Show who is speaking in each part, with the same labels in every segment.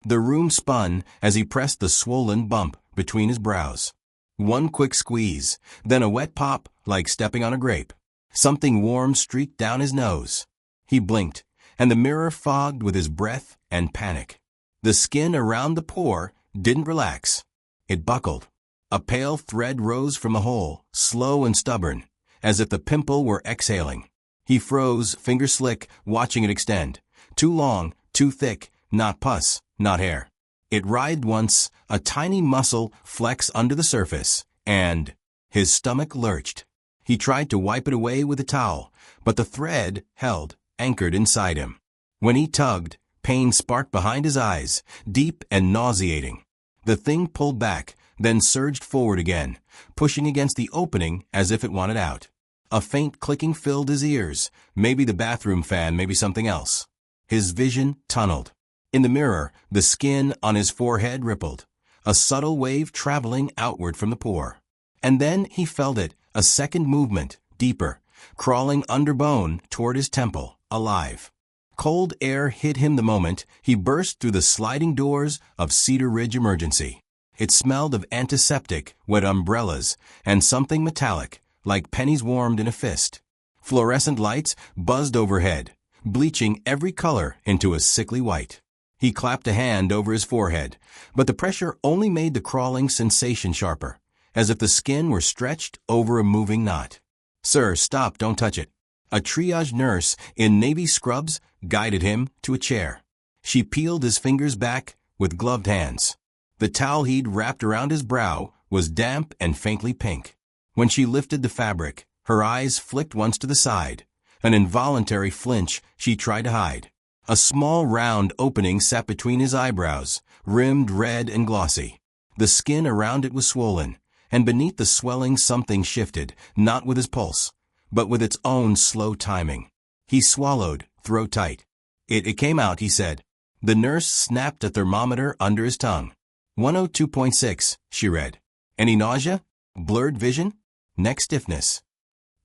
Speaker 1: The room spun as he pressed the swollen bump between his brows. One quick squeeze, then a wet pop like stepping on a grape. Something warm streaked down his nose. He blinked, and the mirror fogged with his breath and panic. The skin around the pore didn't relax. It buckled. A pale thread rose from the hole, slow and stubborn, as if the pimple were exhaling. He froze, fingers slick, watching it extend. Too long, too thick, not pus, not hair. It writhed once, a tiny muscle flex under the surface, and his stomach lurched. He tried to wipe it away with a towel, but the thread held, anchored inside him. When he tugged, pain sparked behind his eyes, deep and nauseating. The thing pulled back, then surged forward again, pushing against the opening as if it wanted out. A faint clicking filled his ears, maybe the bathroom fan, maybe something else. His vision tunneled. In the mirror, the skin on his forehead rippled, a subtle wave traveling outward from the pore. And then he felt it, a second movement, deeper, crawling under bone toward his temple, alive. Cold air hit him the moment he burst through the sliding doors of Cedar Ridge Emergency. It smelled of antiseptic, wet umbrellas, and something metallic, like pennies warmed in a fist. Fluorescent lights buzzed overhead, bleaching every color into a sickly white. He clapped a hand over his forehead, but the pressure only made the crawling sensation sharper, as if the skin were stretched over a moving knot. "Sir, stop, don't touch it." A triage nurse in navy scrubs guided him to a chair. She peeled his fingers back with gloved hands. The towel he'd wrapped around his brow was damp and faintly pink. When she lifted the fabric, her eyes flicked once to the side, an involuntary flinch she tried to hide. A small round opening sat between his eyebrows, rimmed red and glossy. The skin around it was swollen, and beneath the swelling something shifted, not with his pulse, but with its own slow timing. He swallowed, throat tight. It came out, he said. The nurse snapped a thermometer under his tongue. 102.6, she read. Any nausea? Blurred vision? Neck stiffness?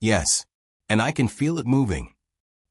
Speaker 1: Yes. And I can feel it moving.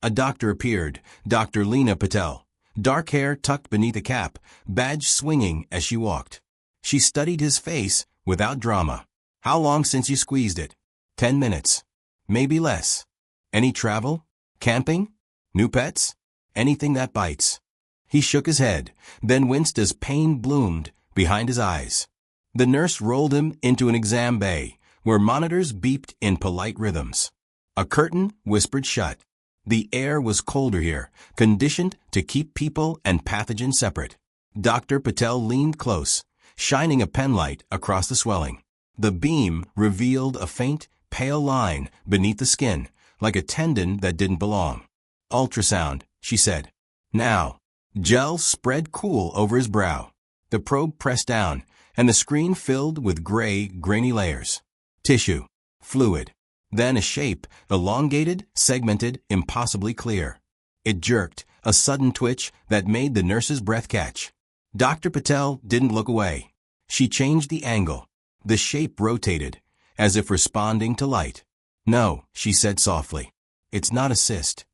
Speaker 1: A doctor appeared, Dr. Lena Patel, dark hair tucked beneath a cap, badge swinging as she walked. She studied his face without drama. How long since you squeezed it? 10 minutes. Maybe less. Any travel? Camping? New pets? Anything that bites? He shook his head, then winced as pain bloomed behind his eyes. The nurse rolled him into an exam bay, where monitors beeped in polite rhythms. A curtain whispered shut. The air was colder here, conditioned to keep people and pathogens separate. Dr. Patel leaned close, shining a penlight across the swelling. The beam revealed a faint, pale line beneath the skin, like a tendon that didn't belong. Ultrasound, she said. Now. Gel spread cool over his brow. The probe pressed down, and the screen filled with gray, grainy layers. Tissue. Fluid. Then a shape, elongated, segmented, impossibly clear. It jerked, a sudden twitch that made the nurse's breath catch. Dr. Patel didn't look away. She changed the angle. The shape rotated, as if responding to light. No, she said softly. It's not a cyst.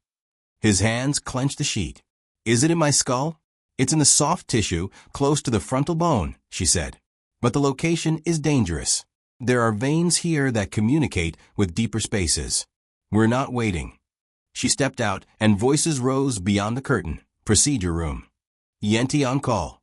Speaker 1: His hands clenched the sheet. Is it in my skull? It's in the soft tissue, close to the frontal bone, she said. But the location is dangerous. There are veins here that communicate with deeper spaces. We're not waiting. She stepped out, and voices rose beyond the curtain. Procedure room. Yenti on call.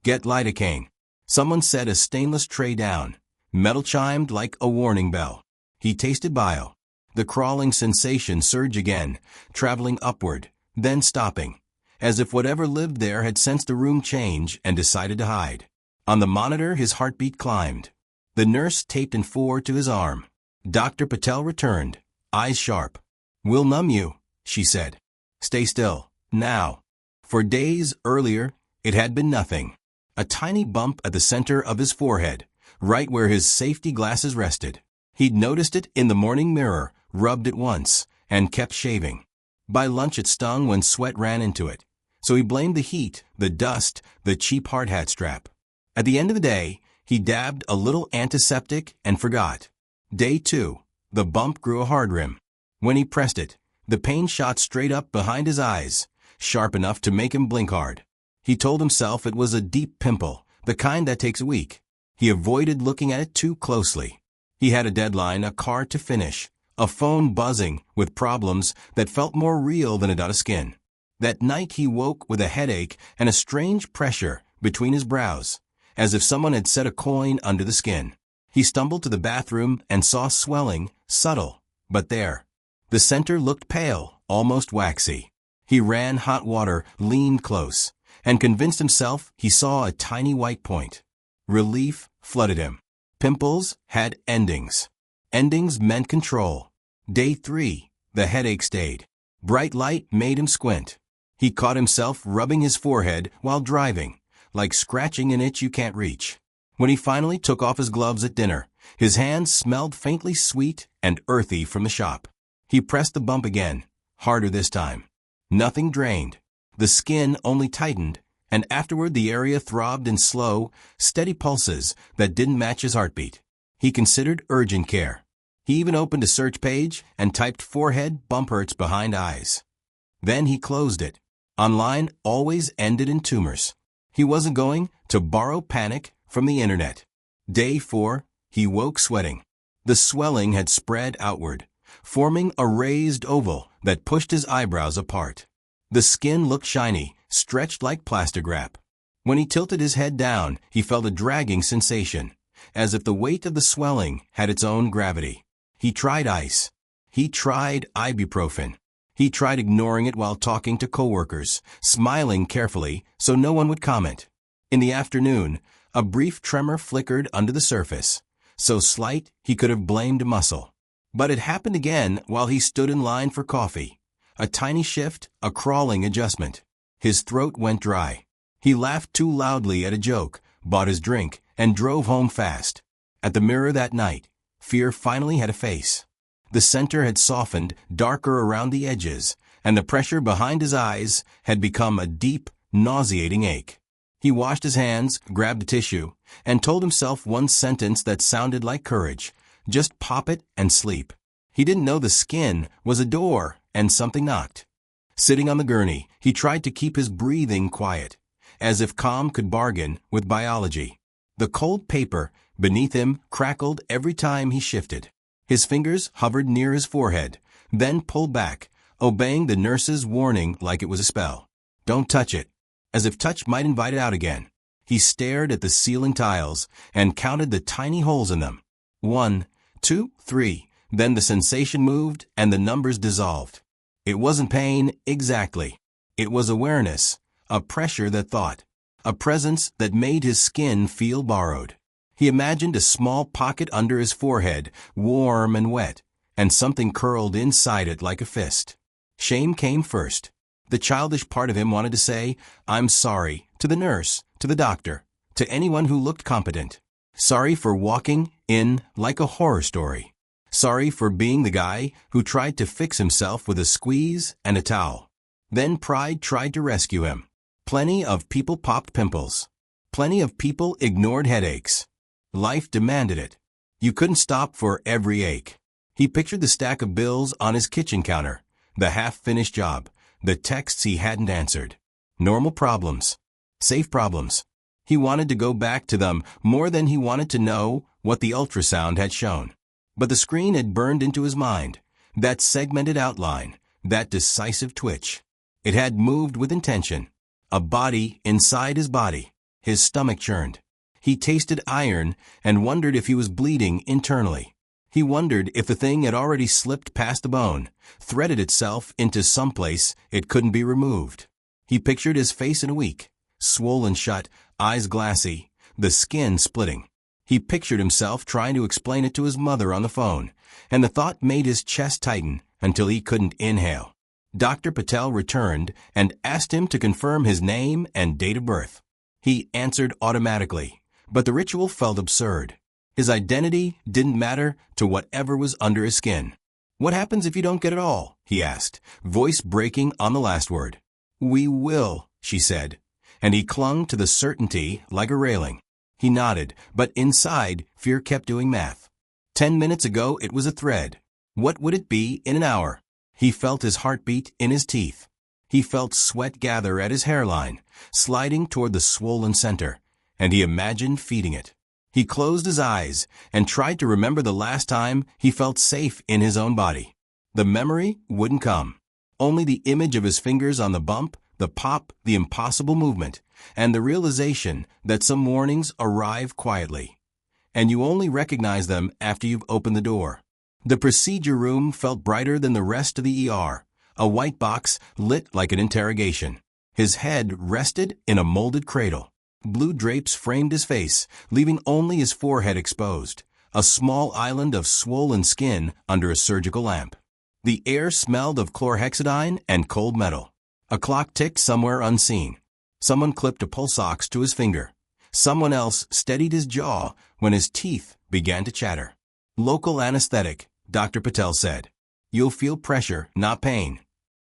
Speaker 1: Get lidocaine. Someone set a stainless tray down. Metal chimed like a warning bell. He tasted bio. The crawling sensation surged again, traveling upward, then stopping, as if whatever lived there had sensed the room change and decided to hide. On the monitor, his heartbeat climbed. The nurse taped IN4 to his arm. Dr. Patel returned, eyes sharp. We'll numb you, she said. Stay still, now. For days earlier, it had been nothing. A tiny bump at the center of his forehead, right where his safety glasses rested. He'd noticed it in the morning mirror, rubbed it once, and kept shaving. By lunch it stung when sweat ran into it. So he blamed the heat, the dust, the cheap hard hat strap. At the end of the day, he dabbed a little antiseptic and forgot. Day 2, the bump grew a hard rim. When he pressed it, the pain shot straight up behind his eyes, sharp enough to make him blink hard. He told himself it was a deep pimple, the kind that takes a week. He avoided looking at it too closely. He had a deadline, a car to finish, a phone buzzing with problems that felt more real than a dot of skin. That night he woke with a headache and a strange pressure between his brows, as if someone had set a coin under the skin. He stumbled to the bathroom and saw swelling, subtle, but there. The center looked pale, almost waxy. He ran hot water, leaned close, and convinced himself he saw a tiny white point. Relief flooded him. Pimples had endings. Endings meant control. Day 3, the headache stayed. Bright light made him squint. He caught himself rubbing his forehead while driving, like scratching an itch you can't reach. When he finally took off his gloves at dinner, his hands smelled faintly sweet and earthy from the shop. He pressed the bump again, harder this time. Nothing drained. The skin only tightened, and afterward the area throbbed in slow, steady pulses that didn't match his heartbeat. He considered urgent care. He even opened a search page and typed forehead bump hurts behind eyes. Then he closed it. Online always ended in tumors. He wasn't going to borrow panic from the internet. Day 4, he woke sweating. The swelling had spread outward, forming a raised oval that pushed his eyebrows apart. The skin looked shiny, stretched like plastic wrap. When he tilted his head down, he felt a dragging sensation, as if the weight of the swelling had its own gravity. He tried ice. He tried ibuprofen. He tried ignoring it while talking to coworkers, smiling carefully so no one would comment. In the afternoon, a brief tremor flickered under the surface, so slight he could have blamed muscle. But it happened again while he stood in line for coffee. A tiny shift, a crawling adjustment. His throat went dry. He laughed too loudly at a joke, bought his drink, and drove home fast. At the mirror that night, fear finally had a face. The center had softened, darker around the edges, and the pressure behind his eyes had become a deep, nauseating ache. He washed his hands, grabbed a tissue, and told himself one sentence that sounded like courage. Just pop it and sleep. He didn't know the skin was a door, and something knocked. Sitting on the gurney, he tried to keep his breathing quiet, as if calm could bargain with biology. The cold paper beneath him crackled every time he shifted. His fingers hovered near his forehead, then pulled back, obeying the nurse's warning like it was a spell. Don't touch it, as if touch might invite it out again. He stared at the ceiling tiles and counted the tiny holes in them. 1, 2, 3. Then the sensation moved and the numbers dissolved. It wasn't pain, exactly. It was awareness, a pressure that thought, a presence that made his skin feel borrowed. He imagined a small pocket under his forehead, warm and wet, and something curled inside it like a fist. Shame came first. The childish part of him wanted to say, "I'm sorry," to the nurse, to the doctor, to anyone who looked competent. Sorry for walking in like a horror story. Sorry for being the guy who tried to fix himself with a squeeze and a towel. Then pride tried to rescue him. Plenty of people popped pimples. Plenty of people ignored headaches. Life demanded it. You couldn't stop for every ache. He pictured the stack of bills on his kitchen counter, the half-finished job, the texts he hadn't answered. Normal problems. Safe problems. He wanted to go back to them more than he wanted to know what the ultrasound had shown. But the screen had burned into his mind, that segmented outline, that decisive twitch. It had moved with intention. A body inside his body. His stomach churned. He tasted iron and wondered if he was bleeding internally. He wondered if the thing had already slipped past the bone, threaded itself into someplace it couldn't be removed. He pictured his face in a week, swollen shut, eyes glassy, the skin splitting. He pictured himself trying to explain it to his mother on the phone, and the thought made his chest tighten until he couldn't inhale. Dr. Patel returned and asked him to confirm his name and date of birth. He answered automatically, but the ritual felt absurd. His identity didn't matter to whatever was under his skin. "What happens if you don't get it all?" he asked, voice breaking on the last word. "We will," she said, and he clung to the certainty like a railing. He nodded, but inside, fear kept doing math. 10 minutes ago, it was a thread. What would it be in an hour? He felt his heartbeat in his teeth. He felt sweat gather at his hairline, sliding toward the swollen center, and he imagined feeding it. He closed his eyes and tried to remember the last time he felt safe in his own body. The memory wouldn't come. Only the image of his fingers on the bump, the pop, the impossible movement, and the realization that some warnings arrive quietly, and you only recognize them after you've opened the door. The procedure room felt brighter than the rest of the ER, a white box lit like an interrogation. His head rested in a molded cradle. Blue drapes framed his face, leaving only his forehead exposed, a small island of swollen skin under a surgical lamp. The air smelled of chlorhexidine and cold metal. A clock ticked somewhere unseen. Someone clipped a pulse ox to his finger. Someone else steadied his jaw when his teeth began to chatter. Local anesthetic, Dr. Patel said. You'll feel pressure, not pain.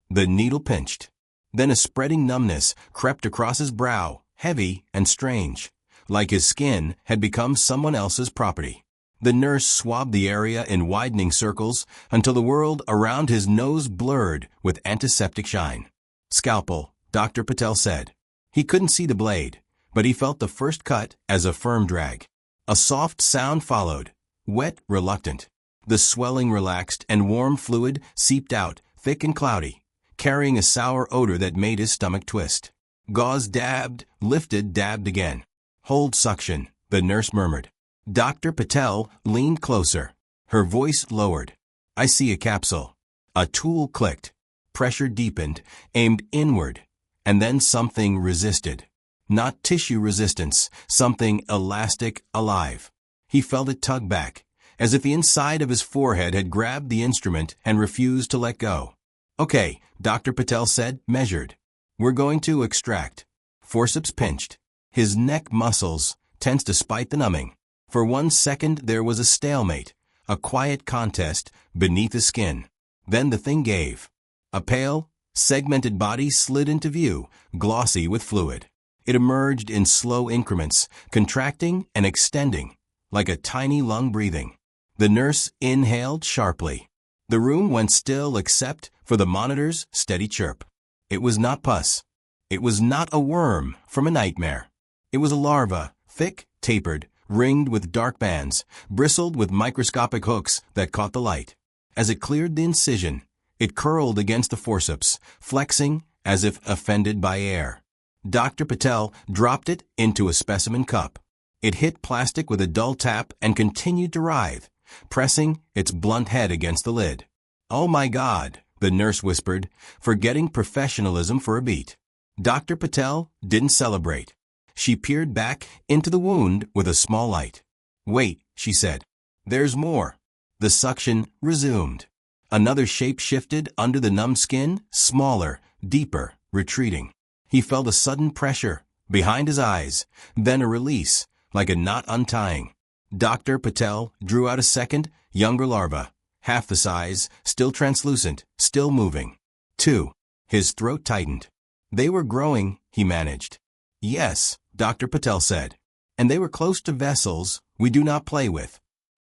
Speaker 1: The needle pinched. Then a spreading numbness crept across his brow, heavy and strange, like his skin had become someone else's property. The nurse swabbed the area in widening circles until the world around his nose blurred with antiseptic shine. Scalpel, Dr. Patel said. He couldn't see the blade, but he felt the first cut as a firm drag. A soft sound followed, wet, reluctant. The swelling relaxed and warm fluid seeped out, thick and cloudy, carrying a sour odor that made his stomach twist. Gauze dabbed, lifted, dabbed again. Hold suction, the nurse murmured. Dr. Patel leaned closer. Her voice lowered. I see a capsule. A tool clicked. Pressure deepened, aimed inward, and then something resisted. Not tissue resistance, something elastic, alive. He felt it tug back, as if the inside of his forehead had grabbed the instrument and refused to let go. Okay, Dr. Patel said, measured. We're going to extract. Forceps pinched. His neck muscles tensed despite the numbing. For 1 second there was a stalemate, a quiet contest beneath the skin. Then the thing gave. A pale, segmented body slid into view, glossy with fluid. It emerged in slow increments, contracting and extending, like a tiny lung breathing. The nurse inhaled sharply. The room went still except for the monitor's steady chirp. It was not pus. It was not a worm from a nightmare. It was a larva, thick, tapered, ringed with dark bands, bristled with microscopic hooks that caught the light. As it cleared the incision, it curled against the forceps, flexing as if offended by air. Dr. Patel dropped it into a specimen cup. It hit plastic with a dull tap and continued to writhe, pressing its blunt head against the lid. Oh my God, the nurse whispered, forgetting professionalism for a beat. Dr. Patel didn't celebrate. She peered back into the wound with a small light. Wait, she said. There's more. The suction resumed. Another shape shifted under the numb skin, smaller, deeper, retreating. He felt a sudden pressure behind his eyes, then a release, like a knot untying. Dr. Patel drew out a second, younger larva, half the size, still translucent, still moving. 2. His throat tightened. They were growing, he managed. Yes, Dr. Patel said. And they were close to vessels we do not play with.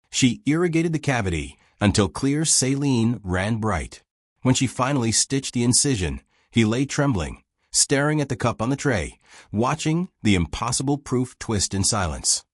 Speaker 1: She irrigated the cavity until clear saline ran bright. When she finally stitched the incision, he lay trembling, staring at the cup on the tray, watching the impossible proof twist in silence.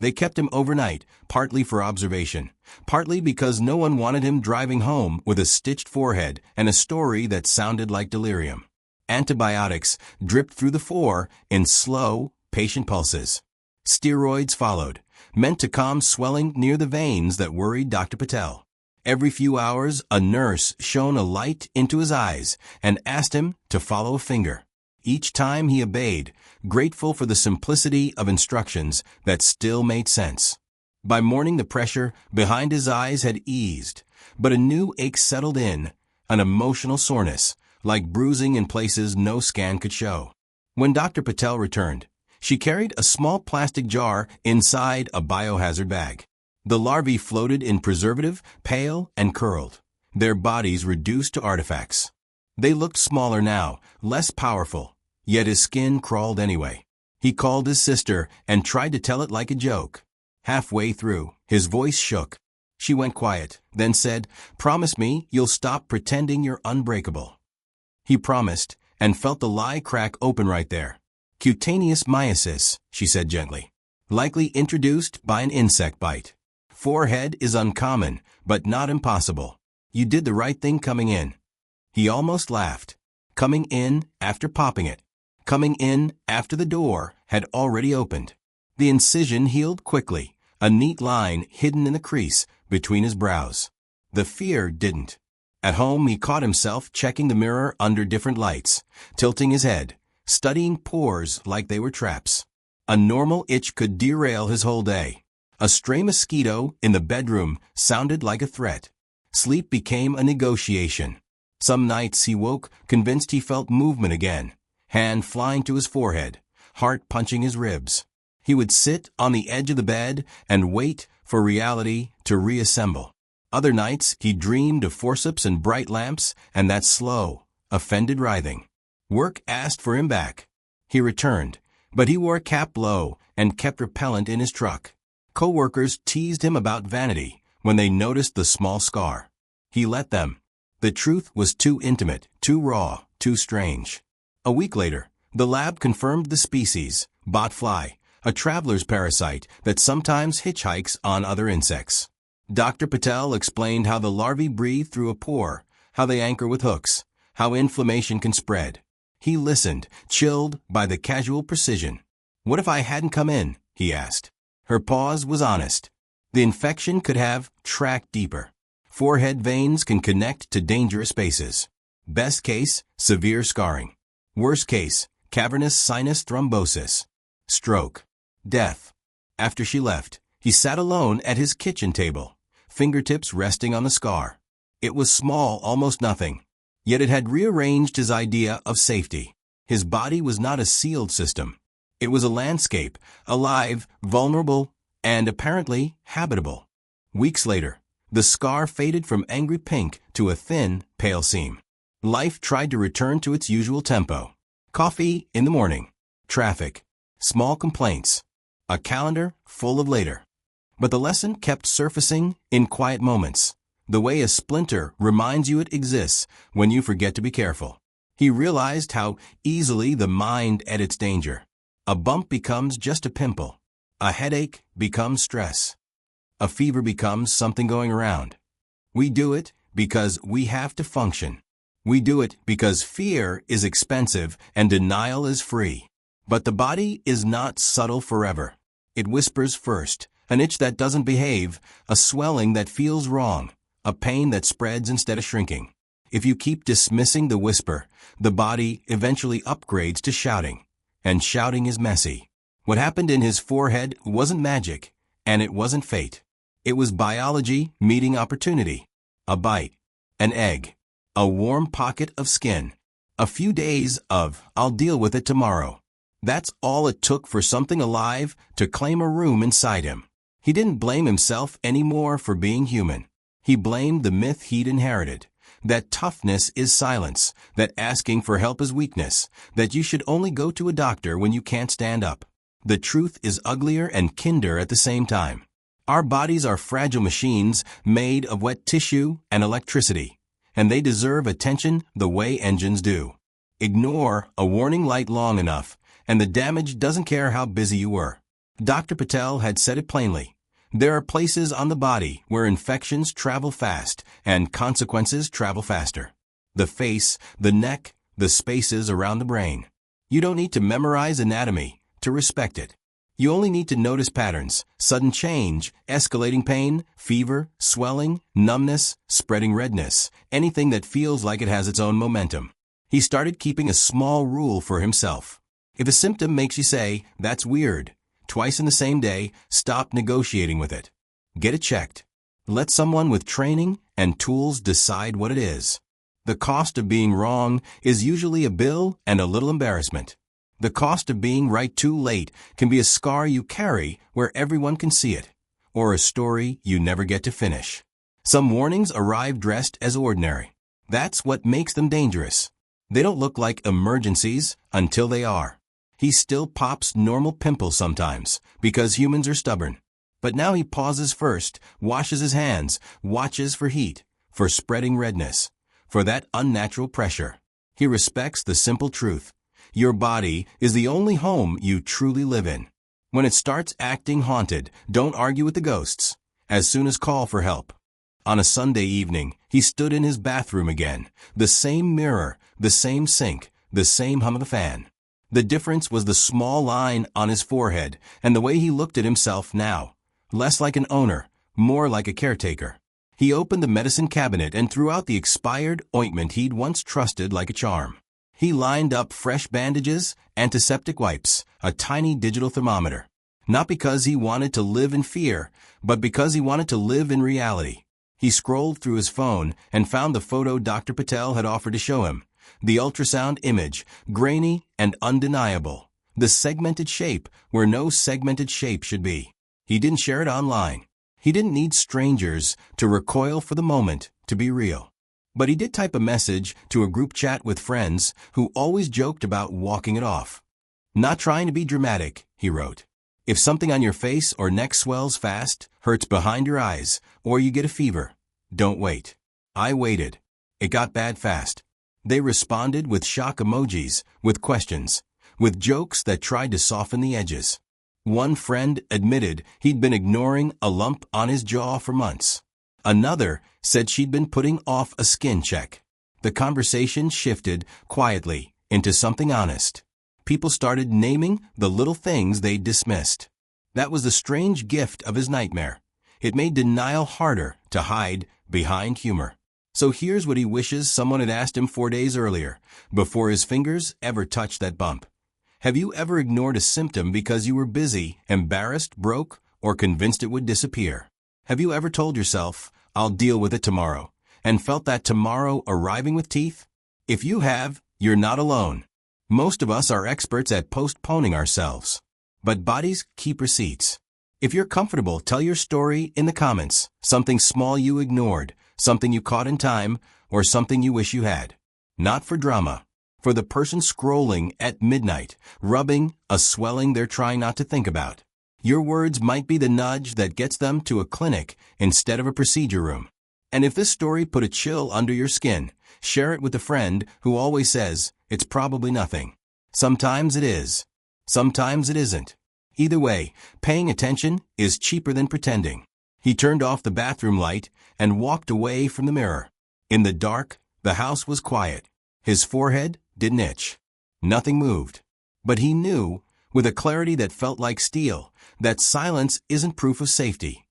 Speaker 1: They kept him overnight, partly for observation, partly because no one wanted him driving home with a stitched forehead and a story that sounded like delirium. Antibiotics dripped through the floor in slow, patient pulses. Steroids followed, meant to calm swelling near the veins that worried Dr. Patel. Every few hours, a nurse shone a light into his eyes and asked him to follow a finger. Each time he obeyed, grateful for the simplicity of instructions that still made sense. By morning, the pressure behind his eyes had eased, but a new ache settled in, an emotional soreness, like bruising in places no scan could show. When Dr. Patel returned, she carried a small plastic jar inside a biohazard bag. The larvae floated in preservative, pale and curled, their bodies reduced to artifacts. They looked smaller now, less powerful, yet his skin crawled anyway. He called his sister and tried to tell it like a joke. Halfway through, his voice shook. She went quiet, then said, "Promise me you'll stop pretending you're unbreakable." he promised, and felt the lie crack open right there. Cutaneous myiasis, she said gently. Likely introduced by an insect bite. Forehead is uncommon, but not impossible. You did the right thing coming in. He almost laughed. Coming in after popping it. Coming in after the door had already opened. The incision healed quickly, a neat line hidden in the crease between his brows. The fear didn't. At home, he caught himself checking the mirror under different lights, tilting his head, studying pores like they were traps. A normal itch could derail his whole day. A stray mosquito in the bedroom sounded like a threat. Sleep became a negotiation. Some nights he woke convinced he felt movement again, hand flying to his forehead, heart punching his ribs. He would sit on the edge of the bed and wait for reality to reassemble. Other nights he dreamed of forceps and bright lamps and that slow, offended writhing. Work asked for him back. He returned, but he wore a cap low and kept repellent in his truck. Co-workers teased him about vanity when they noticed the small scar. He let them. The truth was too intimate, too raw, too strange. A week later, the lab confirmed the species, botfly, a traveler's parasite that sometimes hitchhikes on other insects. Dr. Patel explained how the larvae breathe through a pore, how they anchor with hooks, how inflammation can spread. He listened, chilled by the casual precision. What if I hadn't come in? He asked. Her pause was honest. The infection could have tracked deeper. Forehead veins can connect to dangerous spaces. Best case, severe scarring. Worst case, cavernous sinus thrombosis. Stroke. Death. After she left, he sat alone at his kitchen table, fingertips resting on the scar. It was small, almost nothing. Yet it had rearranged his idea of safety. His body was not a sealed system. It was a landscape, alive, vulnerable, and apparently habitable. Weeks later, the scar faded from angry pink to a thin, pale seam. Life tried to return to its usual tempo. Coffee in the morning. Traffic. Small complaints. A calendar full of later. But the lesson kept surfacing in quiet moments, the way a splinter reminds you it exists when you forget to be careful. He realized how easily the mind edits danger. A bump becomes just a pimple. A headache becomes stress. A fever becomes something going around. We do it because we have to function. We do it because fear is expensive and denial is free. But the body is not subtle forever. It whispers first, an itch that doesn't behave, a swelling that feels wrong, a pain that spreads instead of shrinking. If you keep dismissing the whisper, the body eventually upgrades to shouting. And shouting is messy. What happened in his forehead wasn't magic, and it wasn't fate. It was biology meeting opportunity. A bite. An egg. A warm pocket of skin. A few days of, I'll deal with it tomorrow. That's all it took for something alive to claim a room inside him. He didn't blame himself anymore for being human. He blamed the myth he'd inherited. That toughness is silence, that asking for help is weakness, that you should only go to a doctor when you can't stand up. The truth is uglier and kinder at the same time. Our bodies are fragile machines made of wet tissue and electricity, and they deserve attention the way engines do. Ignore a warning light long enough, and the damage doesn't care how busy you were. Dr. Patel had said it plainly. There are places on the body where infections travel fast and consequences travel faster. The face, the neck, the spaces around the brain. You don't need to memorize anatomy to respect it. You only need to notice patterns, sudden change, escalating pain, fever, swelling, numbness, spreading redness, anything that feels like it has its own momentum. He started keeping a small rule for himself. If a symptom makes you say, "That's weird," twice in the same day, stop negotiating with it. Get it checked. Let someone with training and tools decide what it is. The cost of being wrong is usually a bill and a little embarrassment. The cost of being right too late can be a scar you carry where everyone can see it, or a story you never get to finish. Some warnings arrive dressed as ordinary. That's what makes them dangerous. They don't look like emergencies until they are. He still pops normal pimples sometimes, because humans are stubborn. But now he pauses first, washes his hands, watches for heat, for spreading redness, for that unnatural pressure. He respects the simple truth. Your body is the only home you truly live in. When it starts acting haunted, don't argue with the ghosts. As soon as call for help. On a Sunday evening, he stood in his bathroom again. The same mirror, the same sink, the same hum of the fan. The difference was the small line on his forehead and the way he looked at himself now. Less like an owner, more like a caretaker. He opened the medicine cabinet and threw out the expired ointment he'd once trusted like a charm. He lined up fresh bandages, antiseptic wipes, a tiny digital thermometer. Not because he wanted to live in fear, but because he wanted to live in reality. He scrolled through his phone and found the photo Dr. Patel had offered to show him. The ultrasound image, grainy and undeniable. The segmented shape where no segmented shape should be. He didn't share it online. He didn't need strangers to recoil for the moment to be real. But he did type a message to a group chat with friends who always joked about walking it off. Not trying to be dramatic, he wrote. If something on your face or neck swells fast, hurts behind your eyes, or you get a fever, don't wait. I waited. It got bad fast. They responded with shock emojis, with questions, with jokes that tried to soften the edges. One friend admitted he'd been ignoring a lump on his jaw for months. Another said she'd been putting off a skin check. The conversation shifted quietly into something honest. People started naming the little things they'd dismissed. That was the strange gift of his nightmare. It made denial harder to hide behind humor. So here's what he wishes someone had asked him 4 days earlier, before his fingers ever touched that bump. Have you ever ignored a symptom because you were busy, embarrassed, broke, or convinced it would disappear? Have you ever told yourself, I'll deal with it tomorrow, and felt that tomorrow arriving with teeth? If you have, you're not alone. Most of us are experts at postponing ourselves. But bodies keep receipts. If you're comfortable, tell your story in the comments. Something small you ignored, something you caught in time, or something you wish you had. Not for drama. For the person scrolling at midnight, rubbing a swelling they're trying not to think about. Your words might be the nudge that gets them to a clinic instead of a procedure room. And if this story put a chill under your skin, share it with a friend who always says, it's probably nothing. Sometimes it is. Sometimes it isn't. Either way, paying attention is cheaper than pretending. He turned off the bathroom light and walked away from the mirror. In the dark, the house was quiet. His forehead didn't itch. Nothing moved. But he knew, with a clarity that felt like steel, that silence isn't proof of safety.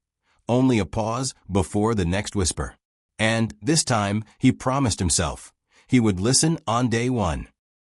Speaker 1: Only a pause before the next whisper. And this time, he promised himself, he would listen on day one.